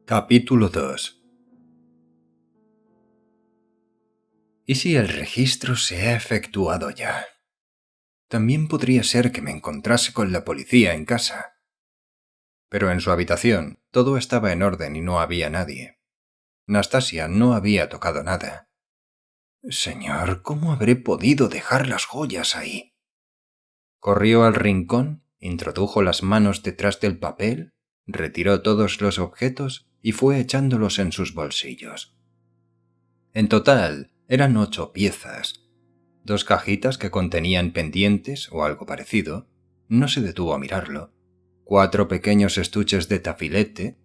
Capítulo 2. ¿Y si el registro se ha efectuado ya? También podría ser que me encontrase con la policía en casa. Pero en su habitación todo estaba en orden y no había nadie. Nastasia no había tocado nada. Señor, ¿cómo habré podido dejar las joyas ahí? Corrió al rincón, introdujo las manos detrás del papel, retiró todos los objetos y fue echándolos en sus bolsillos. En total, eran 8 piezas. 2 cajitas que contenían pendientes o algo parecido. No se detuvo a mirarlo. 4 pequeños estuches de tafilete,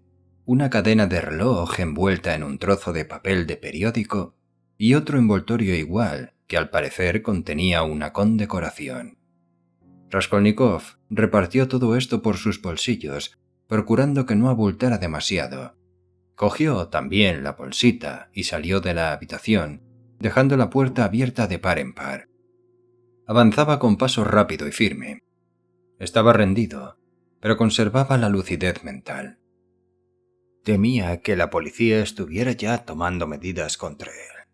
una cadena de reloj envuelta en un trozo de papel de periódico y otro envoltorio igual que al parecer contenía una condecoración. Raskolnikov repartió todo esto por sus bolsillos, procurando que no abultara demasiado. Cogió también la bolsita y salió de la habitación, dejando la puerta abierta de par en par. Avanzaba con paso rápido y firme. Estaba rendido, pero conservaba la lucidez mental. Temía que la policía estuviera ya tomando medidas contra él.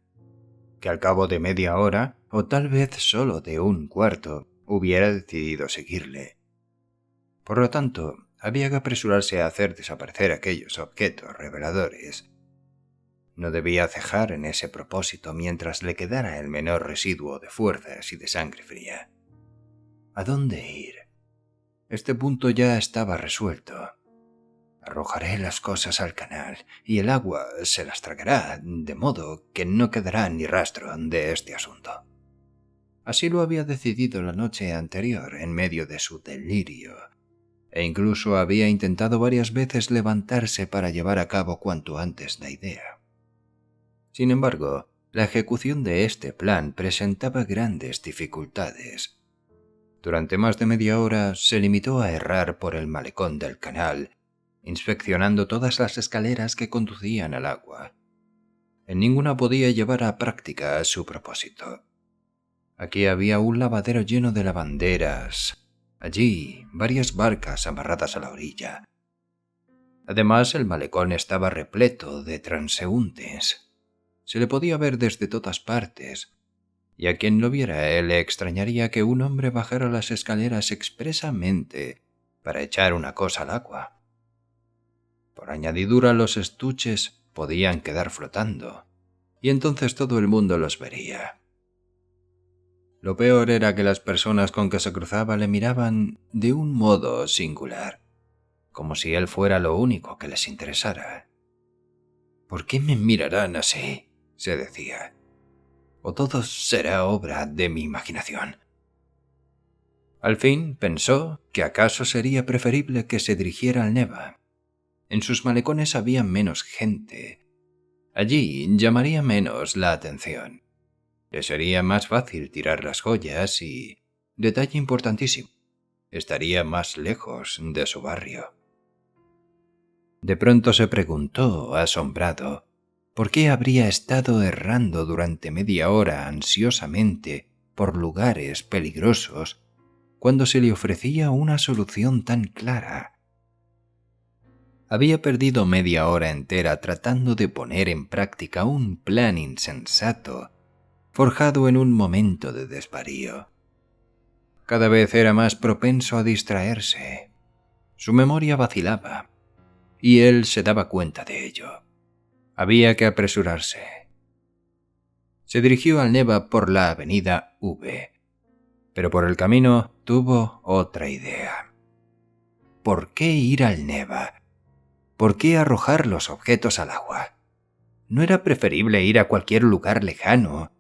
Que al cabo de media hora, o tal vez solo de un cuarto, hubiera decidido seguirle. Por lo tanto, había que apresurarse a hacer desaparecer aquellos objetos reveladores. No debía cejar en ese propósito mientras le quedara el menor residuo de fuerzas y de sangre fría. ¿A dónde ir? Este punto ya estaba resuelto. Arrojaré las cosas al canal y el agua se las tragará, de modo que no quedará ni rastro de este asunto. Así lo había decidido la noche anterior en medio de su delirio, e incluso había intentado varias veces levantarse para llevar a cabo cuanto antes la idea. Sin embargo, la ejecución de este plan presentaba grandes dificultades. Durante más de media hora se limitó a errar por el malecón del canal, inspeccionando todas las escaleras que conducían al agua. En ninguna podía llevar a práctica su propósito. Aquí había un lavadero lleno de lavanderas, allí varias barcas amarradas a la orilla. Además, el malecón estaba repleto de transeúntes. Se le podía ver desde todas partes, y a quien lo viera él le extrañaría que un hombre bajara las escaleras expresamente para echar una cosa al agua. Por añadidura, los estuches podían quedar flotando, y entonces todo el mundo los vería. Lo peor era que las personas con que se cruzaba le miraban de un modo singular, como si él fuera lo único que les interesara. ¿Por qué me mirarán así?, se decía. ¿O todo será obra de mi imaginación? Al fin pensó que acaso sería preferible que se dirigiera al Neva. En sus malecones había menos gente. Allí llamaría menos la atención. Le sería más fácil tirar las joyas y, detalle importantísimo, estaría más lejos de su barrio. De pronto se preguntó, asombrado, por qué habría estado errando durante media hora ansiosamente por lugares peligrosos cuando se le ofrecía una solución tan clara. Había perdido media hora entera tratando de poner en práctica un plan insensato, forjado en un momento de desvarío. Cada vez era más propenso a distraerse. Su memoria vacilaba, y él se daba cuenta de ello. Había que apresurarse. Se dirigió al Neva por la avenida V, pero por el camino tuvo otra idea. ¿Por qué ir al Neva? ¿Por qué arrojar los objetos al agua? ¿No era preferible ir a cualquier lugar lejano?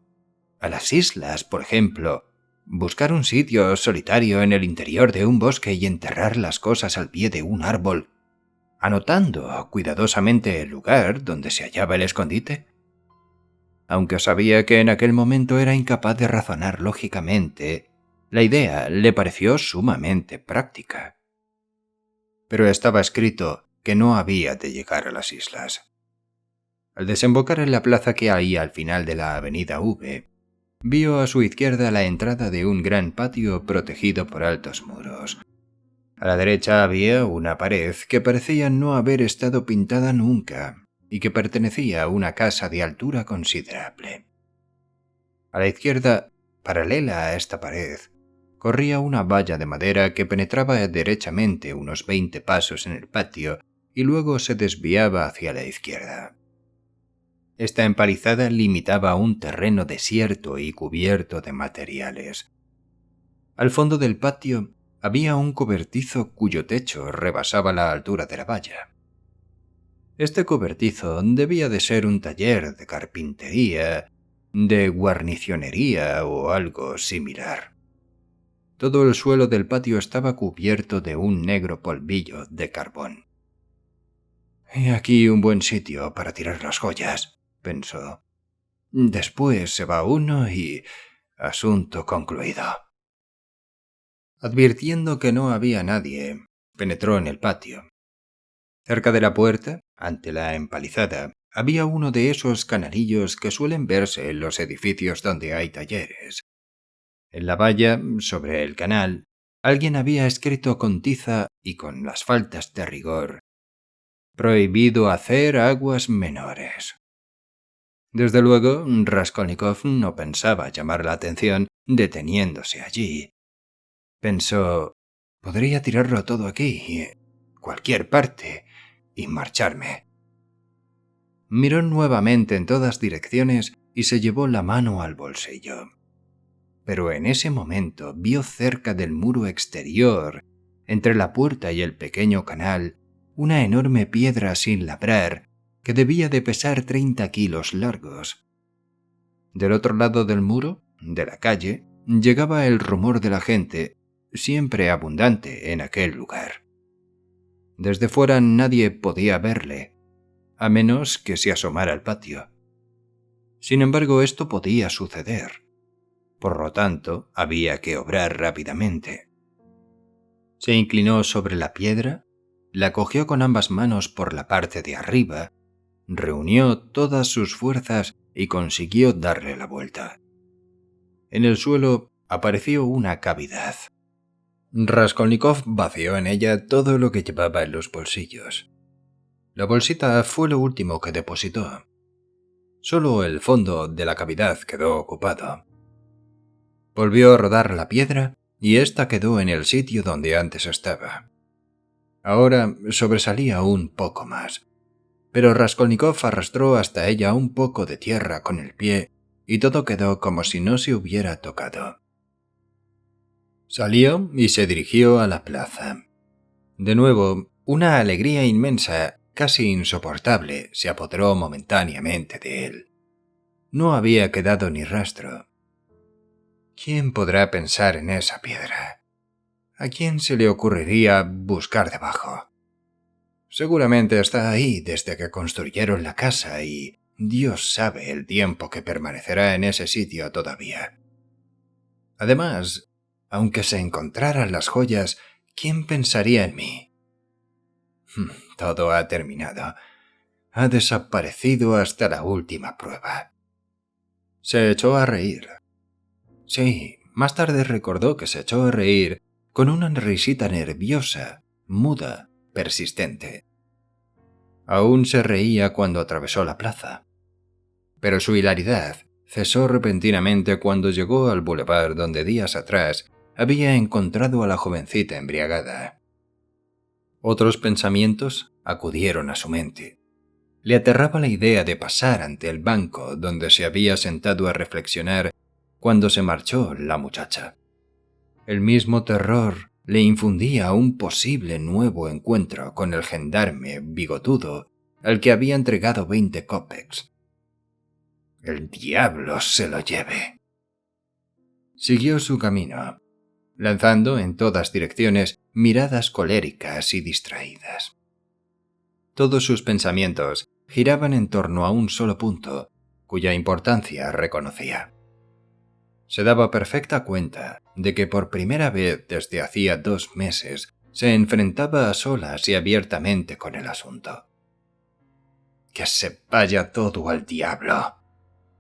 A las islas, por ejemplo, buscar un sitio solitario en el interior de un bosque y enterrar las cosas al pie de un árbol, anotando cuidadosamente el lugar donde se hallaba el escondite. Aunque sabía que en aquel momento era incapaz de razonar lógicamente, la idea le pareció sumamente práctica. Pero estaba escrito que no había de llegar a las islas. Al desembocar en la plaza que hay al final de la avenida V, vio a su izquierda la entrada de un gran patio protegido por altos muros. A la derecha había una pared que parecía no haber estado pintada nunca y que pertenecía a una casa de altura considerable. A la izquierda, paralela a esta pared, corría una valla de madera que penetraba derechamente unos 20 pasos en el patio y luego se desviaba hacia la izquierda. Esta empalizada limitaba un terreno desierto y cubierto de materiales. Al fondo del patio había un cobertizo cuyo techo rebasaba la altura de la valla. Este cobertizo debía de ser un taller de carpintería, de guarnicionería o algo similar. Todo el suelo del patio estaba cubierto de un negro polvillo de carbón. «He aquí un buen sitio para tirar las joyas», pensó. «Después se va uno y asunto concluido». Advirtiendo que no había nadie, penetró en el patio. Cerca de la puerta, ante la empalizada, había uno de esos canalillos que suelen verse en los edificios donde hay talleres. En la valla, sobre el canal, alguien había escrito con tiza y con las faltas de rigor: «Prohibido hacer aguas menores». Desde luego, Raskolnikov no pensaba llamar la atención deteniéndose allí. Pensó: «Podría tirarlo todo aquí, cualquier parte, y marcharme». Miró nuevamente en todas direcciones y se llevó la mano al bolsillo. Pero en ese momento vio cerca del muro exterior, entre la puerta y el pequeño canal, una enorme piedra sin labrar que debía de pesar 30 kilos largos. Del otro lado del muro, de la calle, llegaba el rumor de la gente, siempre abundante en aquel lugar. Desde fuera nadie podía verle, a menos que se asomara al patio. Sin embargo, esto podía suceder. Por lo tanto, había que obrar rápidamente. Se inclinó sobre la piedra, la cogió con ambas manos por la parte de arriba, reunió todas sus fuerzas y consiguió darle la vuelta. En el suelo apareció una cavidad. Raskolnikov vació en ella todo lo que llevaba en los bolsillos. La bolsita fue lo último que depositó. Solo el fondo de la cavidad quedó ocupado. Volvió a rodar la piedra y ésta quedó en el sitio donde antes estaba. Ahora sobresalía un poco más, pero Raskolnikov arrastró hasta ella un poco de tierra con el pie y todo quedó como si no se hubiera tocado. Salió y se dirigió a la plaza. De nuevo, una alegría inmensa, casi insoportable, se apoderó momentáneamente de él. No había quedado ni rastro. ¿Quién podrá pensar en esa piedra? ¿A quién se le ocurriría buscar debajo? Seguramente está ahí desde que construyeron la casa y Dios sabe el tiempo que permanecerá en ese sitio todavía. Además, aunque se encontraran las joyas, ¿quién pensaría en mí? Todo ha terminado. Ha desaparecido hasta la última prueba. Se echó a reír. Sí, más tarde recordó que se echó a reír con una risita nerviosa, muda, persistente. Aún se reía cuando atravesó la plaza. Pero su hilaridad cesó repentinamente cuando llegó al boulevard donde días atrás había encontrado a la jovencita embriagada. Otros pensamientos acudieron a su mente. Le aterraba la idea de pasar ante el banco donde se había sentado a reflexionar cuando se marchó la muchacha. El mismo terror le infundía un posible nuevo encuentro con el gendarme bigotudo al que había entregado 20 kopecks. «El diablo se lo lleve». Siguió su camino, lanzando en todas direcciones miradas coléricas y distraídas. Todos sus pensamientos giraban en torno a un solo punto, cuya importancia reconocía. Se daba perfecta cuenta de que por primera vez desde hacía 2 meses se enfrentaba a solas y abiertamente con el asunto. «Que se vaya todo al diablo»,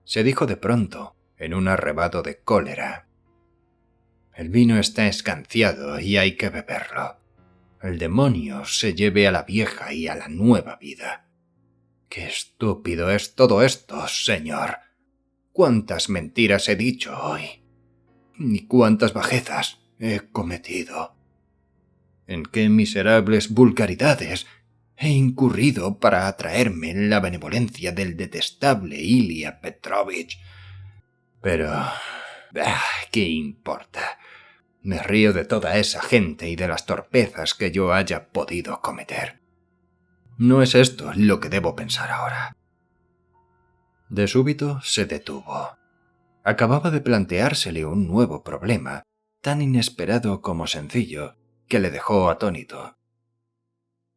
se dijo de pronto, en un arrebato de cólera. «El vino está escanciado y hay que beberlo. El demonio se lleve a la vieja y a la nueva vida. ¡Qué estúpido es todo esto, señor! ¿Cuántas mentiras he dicho hoy? ¿Y cuántas bajezas he cometido? ¿En qué miserables vulgaridades he incurrido para atraerme la benevolencia del detestable Ilya Petrovich? Pero, ¿qué importa? Me río de toda esa gente y de las torpezas que yo haya podido cometer. No es esto lo que debo pensar ahora. De súbito se detuvo. Acababa de planteársele un nuevo problema, tan inesperado como sencillo, que le dejó atónito.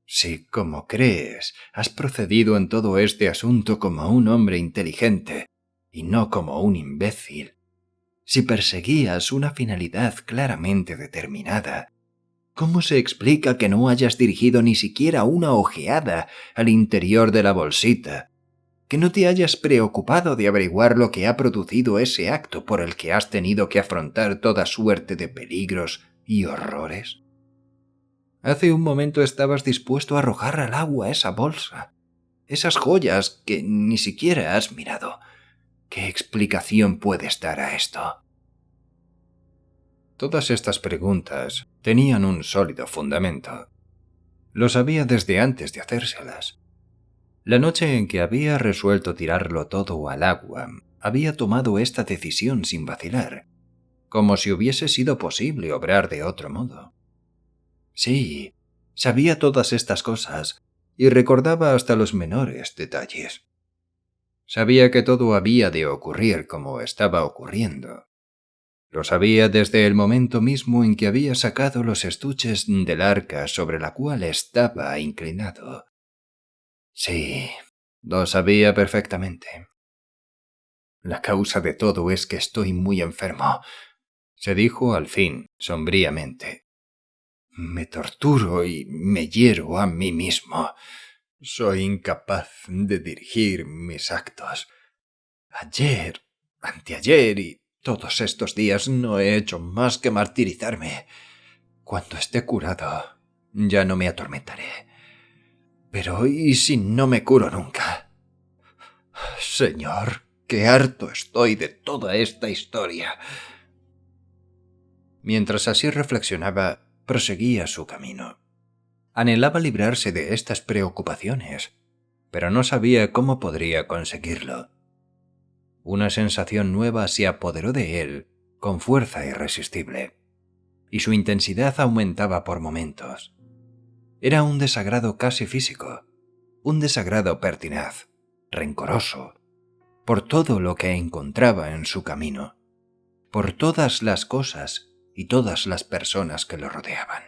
Si, como crees, has procedido en todo este asunto como un hombre inteligente y no como un imbécil, si perseguías una finalidad claramente determinada, ¿cómo se explica que no hayas dirigido ni siquiera una ojeada al interior de la bolsita? ¿Que no te hayas preocupado de averiguar lo que ha producido ese acto por el que has tenido que afrontar toda suerte de peligros y horrores? Hace un momento estabas dispuesto a arrojar al agua esa bolsa, esas joyas que ni siquiera has mirado. ¿Qué explicación puedes dar a esto? Todas estas preguntas tenían un sólido fundamento. Lo sabía desde antes de hacérselas. La noche en que había resuelto tirarlo todo al agua, había tomado esta decisión sin vacilar, como si hubiese sido posible obrar de otro modo. Sí, sabía todas estas cosas y recordaba hasta los menores detalles. Sabía que todo había de ocurrir como estaba ocurriendo. Lo sabía desde el momento mismo en que había sacado los estuches del arca sobre la cual estaba inclinado. Sí, lo sabía perfectamente. La causa de todo es que estoy muy enfermo, se dijo al fin, sombríamente. Me torturo y me hiero a mí mismo. Soy incapaz de dirigir mis actos. Ayer, anteayer y todos estos días no he hecho más que martirizarme. Cuando esté curado, ya no me atormentaré. Pero ¿y si no me curo nunca? Señor, qué harto estoy de toda esta historia. Mientras así reflexionaba, proseguía su camino. Anhelaba librarse de estas preocupaciones, pero no sabía cómo podría conseguirlo. Una sensación nueva se apoderó de él con fuerza irresistible, y su intensidad aumentaba por momentos. Era un desagrado casi físico, un desagrado pertinaz, rencoroso, por todo lo que encontraba en su camino, por todas las cosas y todas las personas que lo rodeaban.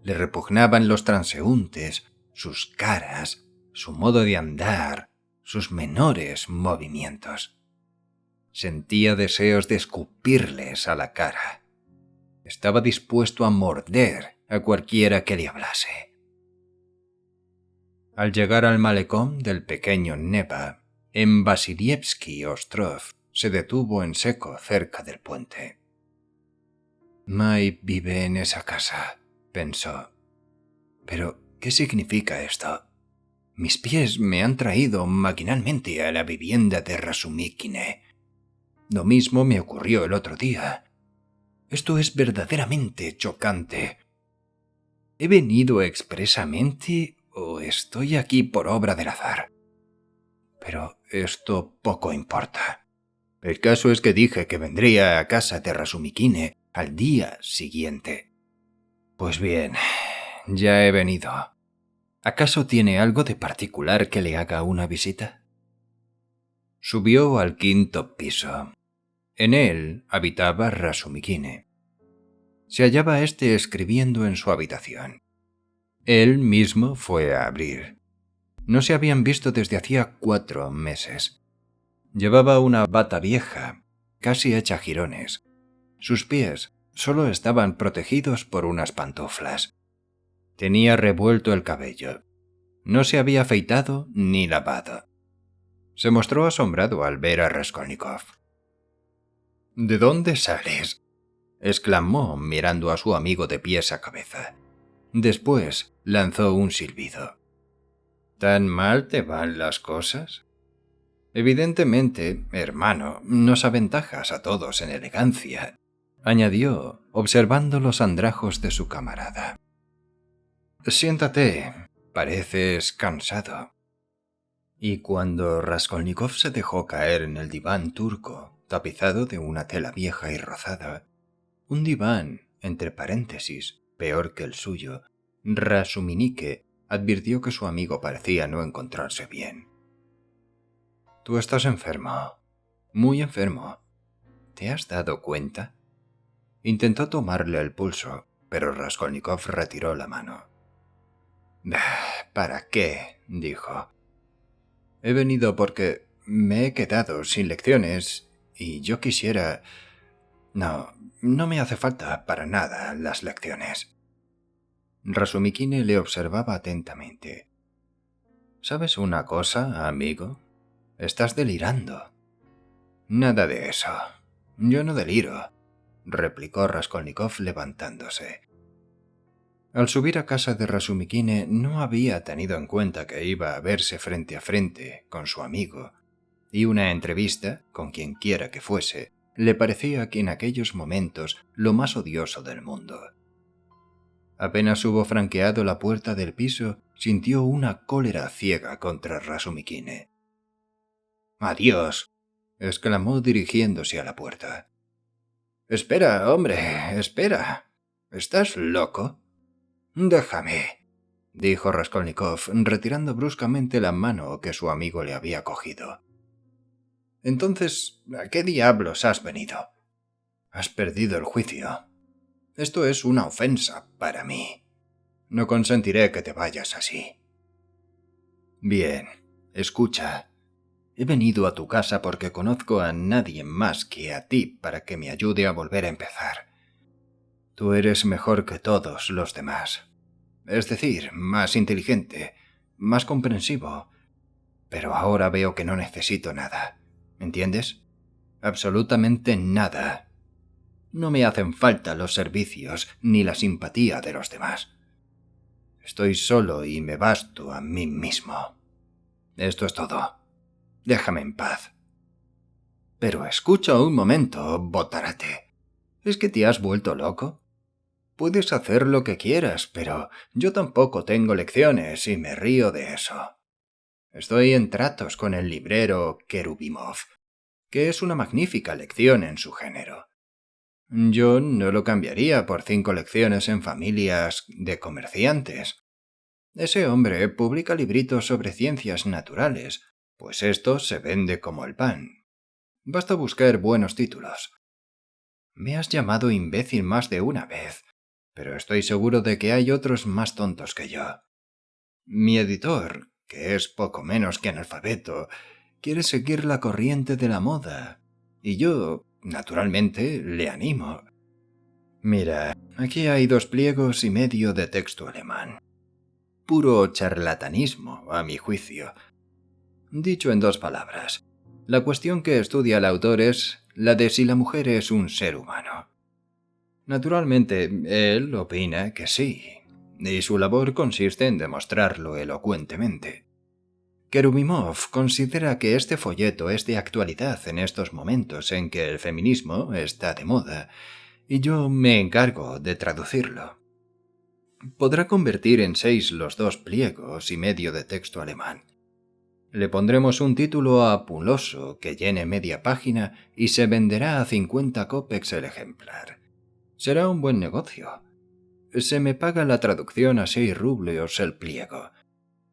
Le repugnaban los transeúntes, sus caras, su modo de andar, sus menores movimientos. Sentía deseos de escupirles a la cara. Estaba dispuesto a morder a cualquiera que le hablase. Al llegar al malecón del pequeño Neva, en Vasilievsky Ostrov, se detuvo en seco cerca del puente. May vive en esa casa, pensó. Pero, ¿qué significa esto? Mis pies me han traído maquinalmente a la vivienda de Rasumikine. Lo mismo me ocurrió el otro día. Esto es verdaderamente chocante. ¿He venido expresamente o estoy aquí por obra del azar? Pero esto poco importa. El caso es que dije que vendría a casa de Rasumikine al día siguiente. Pues bien, ya he venido. ¿Acaso tiene algo de particular que le haga una visita? Subió al quinto piso. En él habitaba Rasumikine. Se hallaba éste escribiendo en su habitación. Él mismo fue a abrir. No se habían visto desde hacía 4 meses. Llevaba una bata vieja, casi hecha jirones. Sus pies solo estaban protegidos por unas pantuflas. Tenía revuelto el cabello. No se había afeitado ni lavado. Se mostró asombrado al ver a Raskolnikov. «¿De dónde sales?», exclamó mirando a su amigo de pies a cabeza. Después lanzó un silbido. ¿Tan mal te van las cosas? Evidentemente, hermano, nos aventajas a todos en elegancia, añadió, observando los andrajos de su camarada. Siéntate, pareces cansado. Y cuando Raskolnikov se dejó caer en el diván turco, tapizado de una tela vieja y rozada, un diván, entre paréntesis, peor que el suyo, Rasuminique advirtió que su amigo parecía no encontrarse bien. Tú estás enfermo, muy enfermo. ¿Te has dado cuenta? Intentó tomarle el pulso, pero Raskolnikov retiró la mano. ¿Para qué?, dijo. He venido porque me he quedado sin lecciones y yo quisiera... No me hace falta para nada las lecciones. Rasumikine le observaba atentamente. ¿Sabes una cosa, amigo? Estás delirando. Nada de eso. Yo no deliro, replicó Raskolnikov levantándose. Al subir a casa de Rasumikine no había tenido en cuenta que iba a verse frente a frente con su amigo, y una entrevista, con quien quiera que fuese, le parecía que en aquellos momentos lo más odioso del mundo. Apenas hubo franqueado la puerta del piso, sintió una cólera ciega contra Rasumikine. «¡Adiós!», exclamó dirigiéndose a la puerta. «Espera, hombre, espera. ¿Estás loco?» «Déjame», dijo Raskolnikov, retirando bruscamente la mano que su amigo le había cogido. «Entonces, ¿a qué diablos has venido? Has perdido el juicio. Esto es una ofensa para mí. No consentiré que te vayas así». «Bien, escucha. He venido a tu casa porque conozco a nadie más que a ti para que me ayude a volver a empezar. Tú eres mejor que todos los demás. Es decir, más inteligente, más comprensivo. Pero ahora veo que no necesito nada. ¿Entiendes? Absolutamente nada. No me hacen falta los servicios ni la simpatía de los demás. Estoy solo y me basto a mí mismo. Esto es todo. Déjame en paz». «Pero escucha un momento, Botarate. ¿Es que te has vuelto loco? Puedes hacer lo que quieras, pero yo tampoco tengo lecciones y me río de eso. Estoy en tratos con el librero Kerubimov, que es una magnífica lección en su género. Yo no lo cambiaría por 5 lecciones en familias de comerciantes. Ese hombre publica libritos sobre ciencias naturales, pues esto se vende como el pan. Basta buscar buenos títulos. Me has llamado imbécil más de una vez, pero estoy seguro de que hay otros más tontos que yo. Mi editor, que es poco menos que analfabeto, quiere seguir la corriente de la moda, y yo, naturalmente, le animo. Mira, aquí hay 2 pliegos y medio de texto alemán. Puro charlatanismo, a mi juicio. Dicho en 2 palabras, la cuestión que estudia el autor es la de si la mujer es un ser humano. Naturalmente, él opina que sí, y su labor consiste en demostrarlo elocuentemente. Kerubimov considera que este folleto es de actualidad en estos momentos en que el feminismo está de moda, y yo me encargo de traducirlo. Podrá convertir en 6 los 2 pliegos y medio de texto alemán. Le pondremos un título apuloso que llene media página y se venderá a 50 kopecks el ejemplar. Será un buen negocio. Se me paga la traducción a 6 rublos el pliego,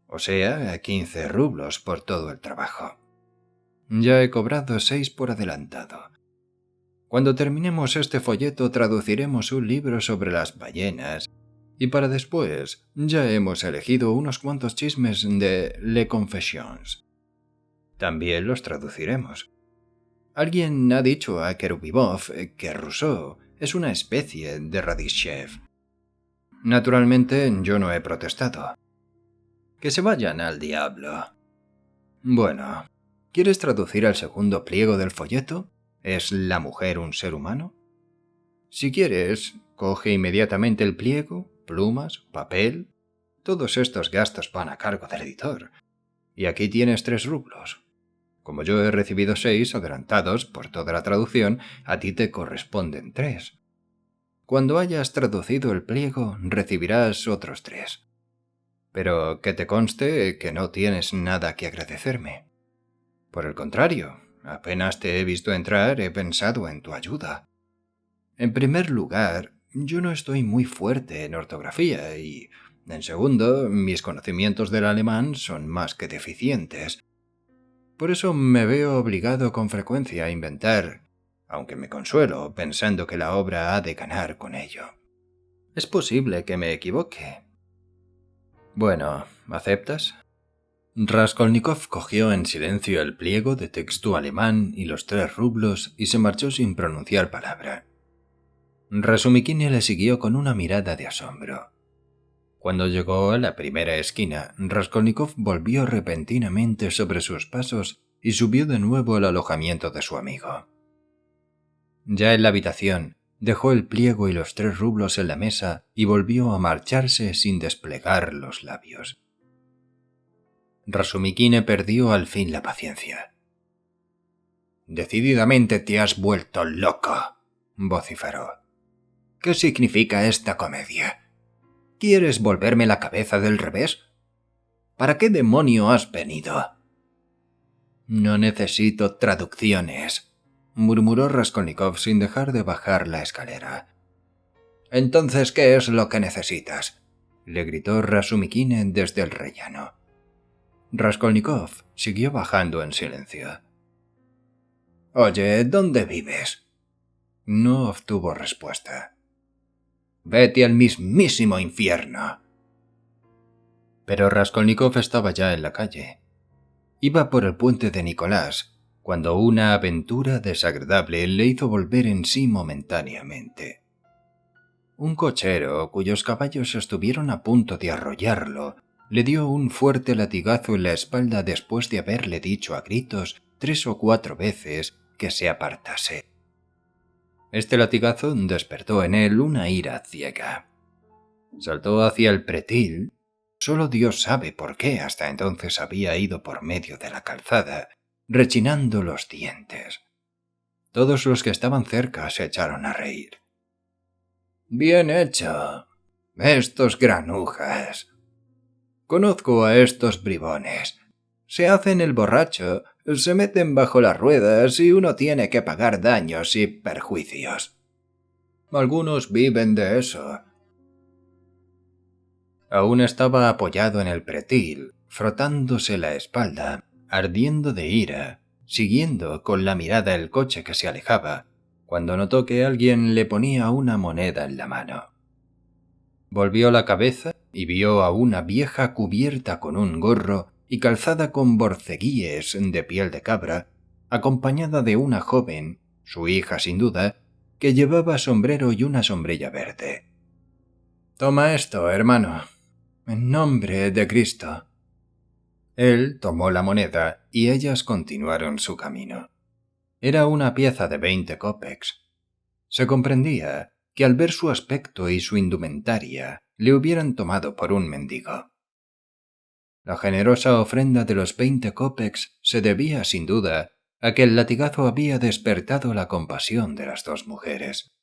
o sea, a 15 rublos por todo el trabajo. Ya he cobrado 6 por adelantado. Cuando terminemos este folleto traduciremos un libro sobre las ballenas, y para después ya hemos elegido unos cuantos chismes de Les Confessions. También los traduciremos. Alguien ha dicho a Kerubimov que Rousseau es una especie de Radishchev. Naturalmente yo no he protestado. Que se vayan al diablo. Bueno, ¿quieres traducir el segundo pliego del folleto? ¿Es la mujer un ser humano? Si quieres, coge inmediatamente el pliego plumas, papel. Todos estos gastos van a cargo del editor. Y aquí tienes 3 rublos. Como yo he recibido 6 adelantados por toda la traducción, a ti te corresponden 3. Cuando hayas traducido el pliego, recibirás otros 3. Pero que te conste que no tienes nada que agradecerme. Por el contrario, apenas te he visto entrar, he pensado en tu ayuda. En primer lugar, yo no estoy muy fuerte en ortografía y, en segundo, mis conocimientos del alemán son más que deficientes. Por eso me veo obligado con frecuencia a inventar, aunque me consuelo pensando que la obra ha de ganar con ello. Es posible que me equivoque. Bueno, ¿aceptas? Raskolnikov cogió en silencio el pliego de texto alemán y los 3 rublos y se marchó sin pronunciar palabra. Rasumikine le siguió con una mirada de asombro. Cuando llegó a la primera esquina, Raskolnikov volvió repentinamente sobre sus pasos y subió de nuevo al alojamiento de su amigo. Ya en la habitación, dejó el pliego y los 3 rublos en la mesa y volvió a marcharse sin desplegar los labios. Rasumikine perdió al fin la paciencia. «Decididamente te has vuelto loco», vociferó. «¿Qué significa esta comedia? ¿Quieres volverme la cabeza del revés? ¿Para qué demonio has venido?» «No necesito traducciones», murmuró Raskolnikov sin dejar de bajar la escalera. «Entonces, ¿qué es lo que necesitas?», le gritó Rasumikine desde el rellano. Raskolnikov siguió bajando en silencio. «Oye, ¿dónde vives?». No obtuvo respuesta. «Vete al mismísimo infierno». Pero Raskolnikov estaba ya en la calle. Iba por el puente de Nicolás, cuando una aventura desagradable le hizo volver en sí momentáneamente. Un cochero, cuyos caballos estuvieron a punto de arrollarlo, le dio un fuerte latigazo en la espalda después de haberle dicho a gritos 3 o 4 veces que se apartase. Este latigazo despertó en él una ira ciega. Saltó hacia el pretil. Solo Dios sabe por qué hasta entonces había ido por medio de la calzada, rechinando los dientes. Todos los que estaban cerca se echaron a reír. «Bien hecho. Estos granujas. Conozco a estos bribones. Se hacen el borracho, se meten bajo las ruedas y uno tiene que pagar daños y perjuicios. Algunos viven de eso». Aún estaba apoyado en el pretil, frotándose la espalda, ardiendo de ira, siguiendo con la mirada el coche que se alejaba, cuando notó que alguien le ponía una moneda en la mano. Volvió la cabeza y vio a una vieja cubierta con un gorro y calzada con borceguíes de piel de cabra, acompañada de una joven, su hija sin duda, que llevaba sombrero y una sombrilla verde. «Toma esto, hermano, en nombre de Cristo». Él tomó la moneda y ellas continuaron su camino. Era una pieza de 20 kopecks. Se comprendía que al ver su aspecto y su indumentaria le hubieran tomado por un mendigo. La generosa ofrenda de los 20 kopecks se debía, sin duda, a que el latigazo había despertado la compasión de las 2 mujeres.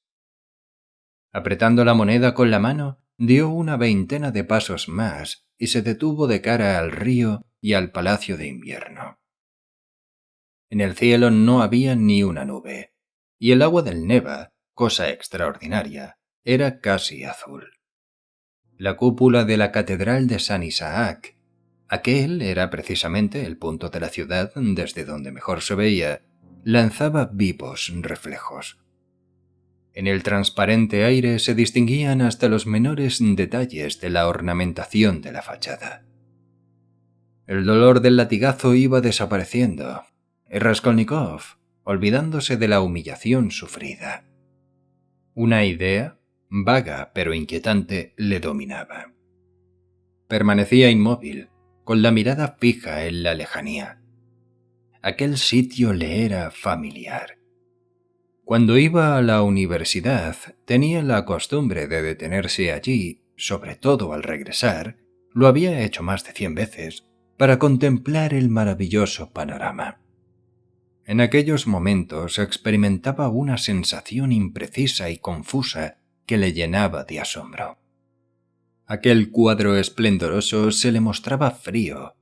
Apretando la moneda con la mano, dio una veintena de pasos más y se detuvo de cara al río y al palacio de invierno. En el cielo no había ni una nube, y el agua del Neva, cosa extraordinaria, era casi azul. La cúpula de la catedral de San Isaac, aquel era precisamente el punto de la ciudad desde donde mejor se veía, lanzaba vivos reflejos. En el transparente aire se distinguían hasta los menores detalles de la ornamentación de la fachada. El dolor del latigazo iba desapareciendo, y Raskolnikov, olvidándose de la humillación sufrida. Una idea, vaga pero inquietante, le dominaba. Permanecía inmóvil, con la mirada fija en la lejanía. Aquel sitio le era familiar. Cuando iba a la universidad, tenía la costumbre de detenerse allí sobre todo al regresar, lo había hecho más de 100 veces, para contemplar el maravilloso panorama. En aquellos momentos experimentaba una sensación imprecisa y confusa que le llenaba de asombro. Aquel cuadro esplendoroso se le mostraba frío,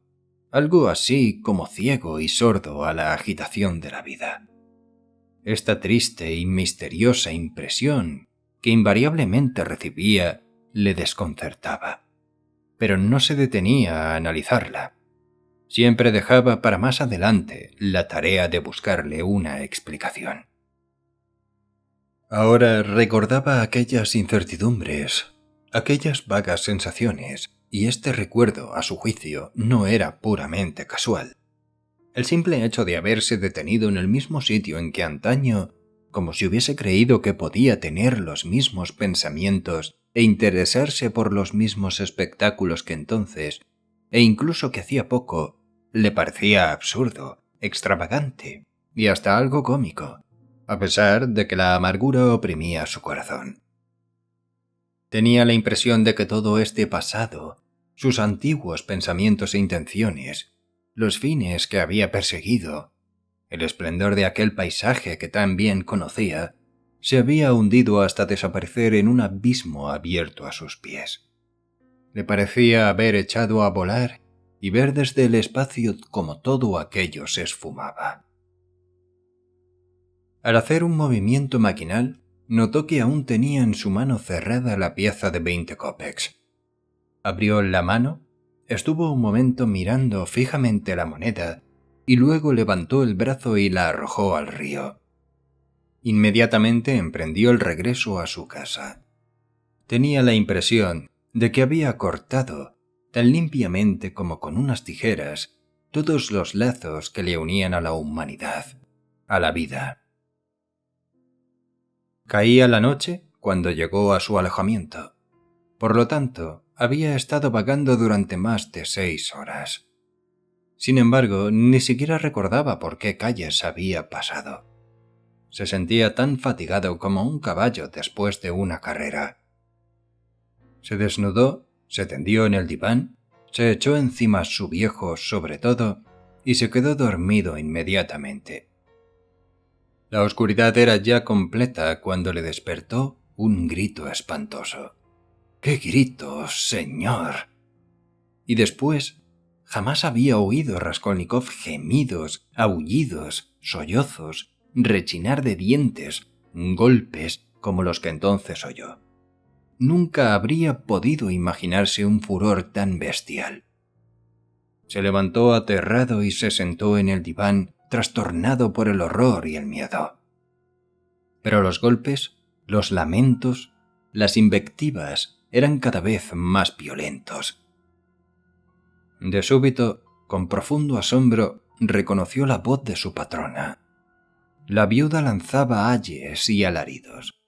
algo así como ciego y sordo a la agitación de la vida. Esta triste y misteriosa impresión que invariablemente recibía le desconcertaba, pero no se detenía a analizarla. Siempre dejaba para más adelante la tarea de buscarle una explicación. Ahora recordaba aquellas incertidumbres, aquellas vagas sensaciones, y este recuerdo, a su juicio, no era puramente casual. El simple hecho de haberse detenido en el mismo sitio en que antaño, como si hubiese creído que podía tener los mismos pensamientos e interesarse por los mismos espectáculos que entonces, e incluso que hacía poco, le parecía absurdo, extravagante y hasta algo cómico, a pesar de que la amargura oprimía su corazón. Tenía la impresión de que todo este pasado, sus antiguos pensamientos e intenciones, los fines que había perseguido, el esplendor de aquel paisaje que tan bien conocía, se había hundido hasta desaparecer en un abismo abierto a sus pies. Le parecía haber echado a volar y ver desde el espacio como todo aquello se esfumaba. Al hacer un movimiento maquinal, notó que aún tenía en su mano cerrada la pieza de 20 kopecks. Abrió la mano, estuvo un momento mirando fijamente la moneda y luego levantó el brazo y la arrojó al río. Inmediatamente emprendió el regreso a su casa. Tenía la impresión de que había cortado, tan limpiamente como con unas tijeras, todos los lazos que le unían a la humanidad, a la vida. Caía la noche cuando llegó a su alojamiento. Por lo tanto, había estado vagando durante más de 6 horas. Sin embargo, ni siquiera recordaba por qué calles había pasado. Se sentía tan fatigado como un caballo después de una carrera. Se desnudó, se tendió en el diván, se echó encima su viejo sobretodo y se quedó dormido inmediatamente. La oscuridad era ya completa cuando le despertó un grito espantoso. ¡Qué grito, señor! Y después, jamás había oído Raskolnikov gemidos, aullidos, sollozos, rechinar de dientes, golpes como los que entonces oyó. Nunca habría podido imaginarse un furor tan bestial. Se levantó aterrado y se sentó en el diván, trastornado por el horror y el miedo. Pero los golpes, los lamentos, las invectivas eran cada vez más violentos. De súbito, con profundo asombro, reconoció la voz de su patrona. La viuda lanzaba ayes y alaridos.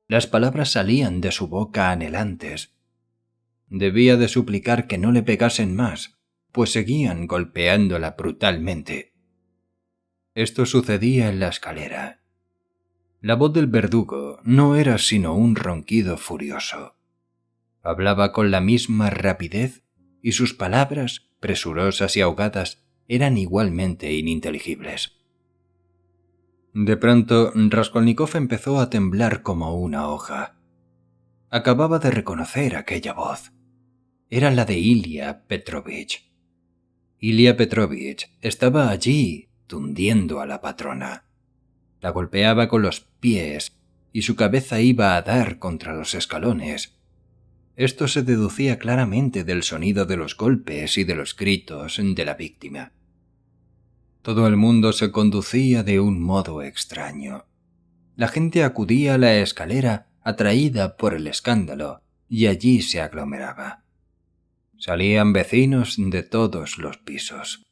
Las palabras salían de su boca anhelantes. Debía de suplicar que no le pegasen más, pues seguían golpeándola brutalmente. Esto sucedía en la escalera. La voz del verdugo no era sino un ronquido furioso. Hablaba con la misma rapidez y sus palabras, presurosas y ahogadas, eran igualmente ininteligibles. De pronto, Raskolnikov empezó a temblar como una hoja. Acababa de reconocer aquella voz. Era la de Ilia Petrovich. Ilia Petrovich estaba allí, tundiendo a la patrona. La golpeaba con los pies y su cabeza iba a dar contra los escalones. Esto se deducía claramente del sonido de los golpes y de los gritos de la víctima. Todo el mundo se conducía de un modo extraño. La gente acudía a la escalera atraída por el escándalo y allí se aglomeraba. Salían vecinos de todos los pisos.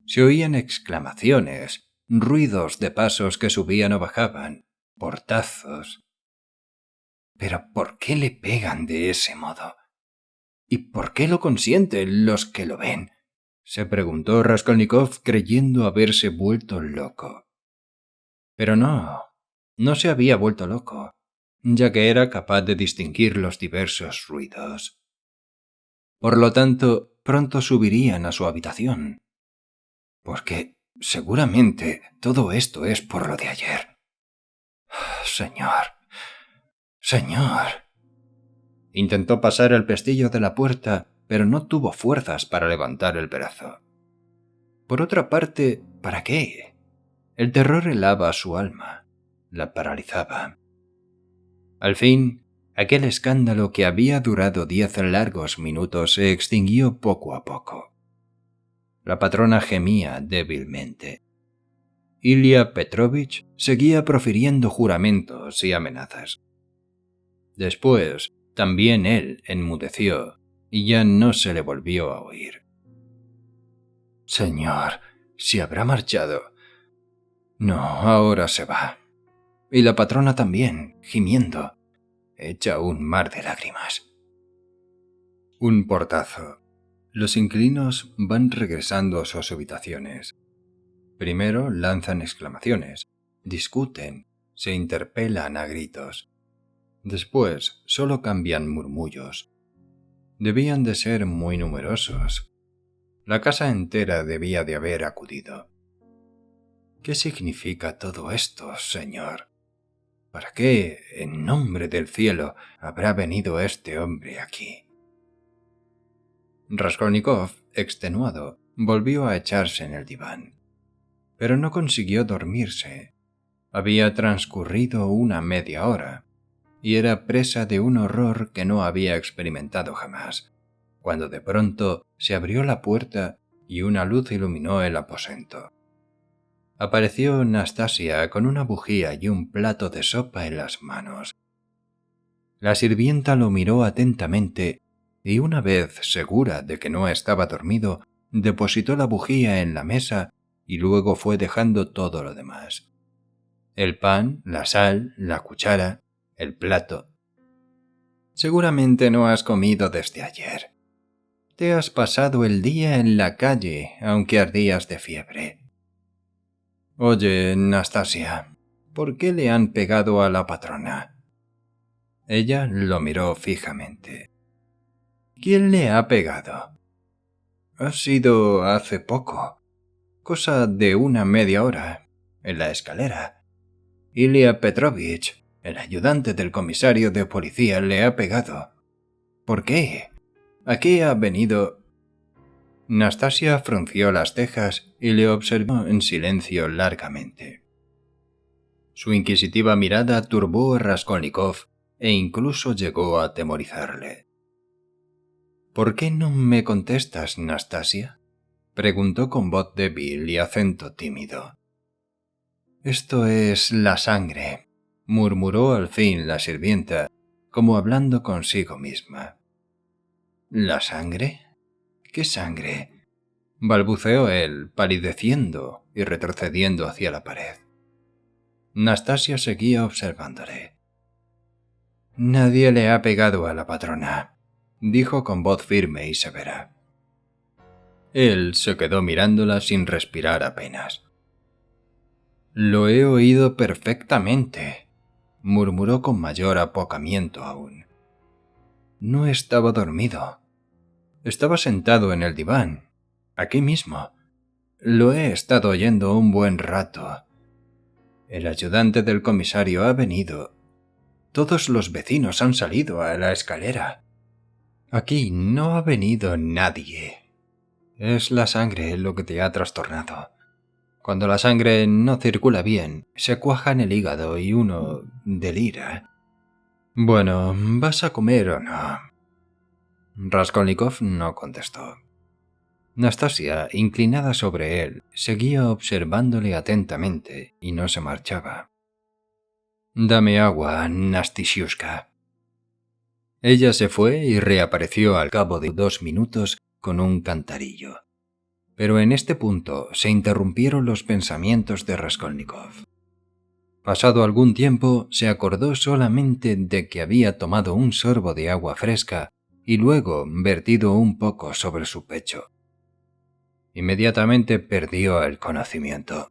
Se oían exclamaciones, ruidos de pasos que subían o bajaban, portazos. ¿Pero por qué le pegan de ese modo? ¿Y por qué lo consienten los que lo ven?, se preguntó Raskolnikov creyendo haberse vuelto loco. Pero no se había vuelto loco. ya que era capaz de distinguir los diversos ruidos. Por lo tanto, pronto subirían a su habitación. Porque seguramente todo esto es por lo de ayer. Señor. Señor. Intentó pasar el pestillo de la puerta, pero no tuvo fuerzas para levantar el brazo. Por otra parte, ¿para qué? El terror helaba su alma, la paralizaba. Al fin, aquel escándalo que había durado 10 largos minutos se extinguió poco a poco. La patrona gemía débilmente. Ilya Petrovich seguía profiriendo juramentos y amenazas. Después, también él enmudeció y ya no se le volvió a oír. Señor, ¿se habrá marchado? No, ahora se va. Y la patrona también, gimiendo, hecha un mar de lágrimas. Un portazo. Los inquilinos van regresando a sus habitaciones. Primero lanzan exclamaciones, discuten, se interpelan a gritos. Después solo cambian murmullos. Debían de ser muy numerosos. La casa entera debía de haber acudido. ¿Qué significa todo esto, señor? ¿Para qué, en nombre del cielo, habrá venido este hombre aquí? Raskolnikov, extenuado, volvió a echarse en el diván. Pero no consiguió dormirse. Había transcurrido una media hora, y era presa de un horror que no había experimentado jamás, cuando de pronto se abrió la puerta y una luz iluminó el aposento. Apareció Nastasia con una bujía y un plato de sopa en las manos. La sirvienta lo miró atentamente y una vez segura de que no estaba dormido, depositó la bujía en la mesa y luego fue dejando todo lo demás. El pan, la sal, la cuchara, el plato. Seguramente no has comido desde ayer. Te has pasado el día en la calle, aunque ardías de fiebre. Oye, Nastasia, ¿por qué le han pegado a la patrona? Ella lo miró fijamente. ¿Quién le ha pegado? Ha sido hace poco, cosa de una media hora, en la escalera. Ilya Petrovich, el ayudante del comisario de policía, le ha pegado. ¿Por qué? ¿A qué ha venido? Nastasia frunció las cejas y le observó en silencio largamente. Su inquisitiva mirada turbó a Raskolnikov e incluso llegó a atemorizarle. ¿Por qué no me contestas, Nastasia? Preguntó con voz débil y acento tímido. Esto es la sangre, murmuró al fin la sirvienta, como hablando consigo misma. ¿La sangre? ¿Qué sangre? Balbuceó él, palideciendo y retrocediendo hacia la pared. Nastasia seguía observándole. Nadie le ha pegado a la patrona, dijo con voz firme y severa. Él se quedó mirándola sin respirar apenas. Lo he oído perfectamente, murmuró con mayor apocamiento aún. No estaba dormido. Estaba sentado en el diván, aquí mismo. Lo he estado oyendo un buen rato. El ayudante del comisario ha venido. Todos los vecinos han salido a la escalera. Aquí no ha venido nadie. Es la sangre lo que te ha trastornado. Cuando la sangre no circula bien, se cuaja en el hígado y uno delira. Bueno, ¿vas a comer o no? Raskolnikov no contestó. Nastasia, inclinada sobre él, seguía observándole atentamente y no se marchaba. Dame agua, Nastisiushka. Ella se fue y reapareció al cabo de 2 minutos con un cantarillo. Pero en este punto se interrumpieron los pensamientos de Raskolnikov. Pasado algún tiempo, se acordó solamente de que había tomado un sorbo de agua fresca y luego vertido un poco sobre su pecho. Inmediatamente perdió el conocimiento.